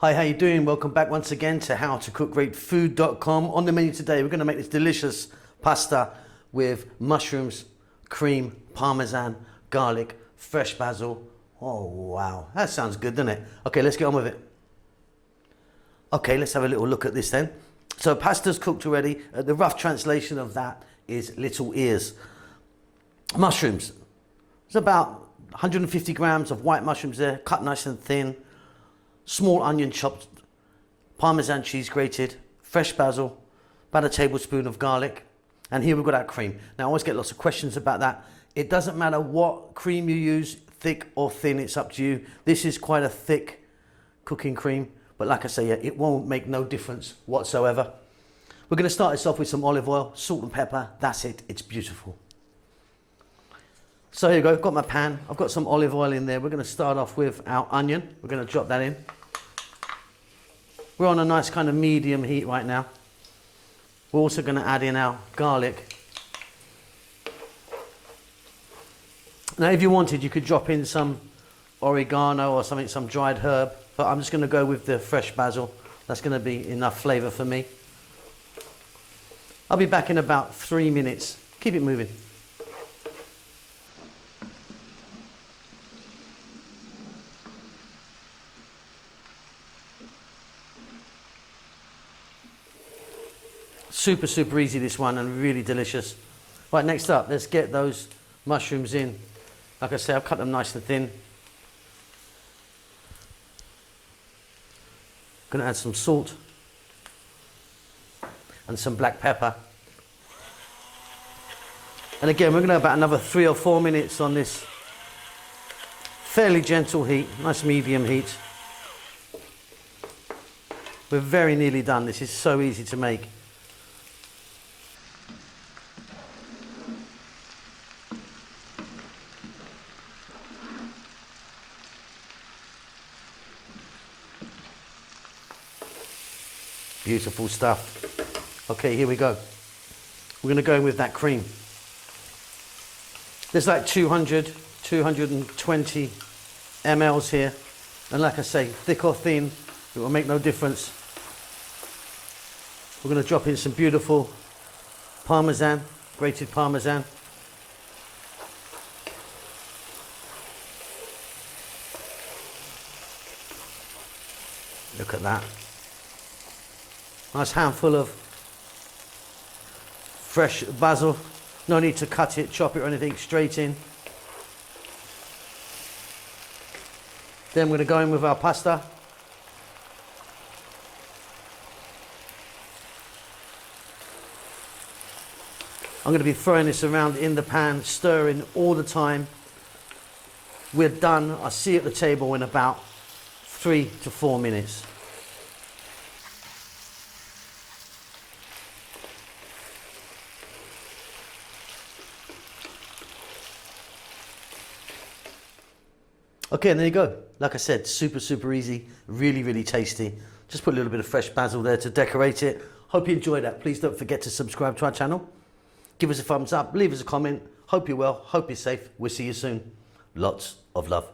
Hi, how you doing? Welcome back once again to howtocookgreatfood.com. On the menu today, we're going to make this delicious pasta with mushrooms, cream, parmesan, garlic, fresh basil. Oh, wow. That sounds good, doesn't it? Okay, let's get on with it. Okay, let's have a little look at this then. So pasta's cooked already. The rough translation of that is little ears. Mushrooms. It's about 150 grams of white mushrooms there, cut nice and thin. Small onion chopped, parmesan cheese grated, fresh basil, about a tablespoon of garlic. And here we've got our cream. Now I always get lots of questions about that. It doesn't matter what cream you use, thick or thin, it's up to you. This is quite a thick cooking cream, but like I say, it won't make no difference whatsoever. We're gonna start this off with some olive oil, salt and pepper. That's it, it's beautiful. So here you go, I've got my pan. I've got some olive oil in there. We're gonna start off with our onion. We're gonna drop that in. We're on a nice kind of medium heat right now. We're also going to add in our garlic. Now if you wanted, you could drop in some oregano or something, some dried herb, but I'm just going to go with the fresh basil. That's going to be enough flavour for me. I'll be back in about 3 minutes. Keep it moving. Super easy, this one, and really delicious. Right, next up, let's get those mushrooms in. Like I said, I've cut them nice and thin. Gonna add some salt and some black pepper. And again, we're gonna have about another 3 or 4 minutes on this fairly gentle heat, nice medium heat. We're very nearly done. This is so easy to make. Beautiful stuff. Okay, here we go. We're going to go in with that cream. There's like 200, 220 mLs here. And like I say, thick or thin, it will make no difference. We're going to drop in some beautiful parmesan, grated parmesan. Look at that. Nice handful of fresh basil. No need to cut it, chop it or anything, straight in. Then we're going to go in with our pasta. I'm going to be throwing this around in the pan, stirring all the time. We're done. I'll see you at the table in about 3 to 4 minutes. Okay, and there you go. Like I said, super easy, really tasty. Just put a little bit of fresh basil there to decorate it. Hope you enjoyed that. Please don't forget to subscribe to our channel. Give us a thumbs up, leave us a comment. Hope you're well, hope you're safe. We'll see you soon. Lots of love.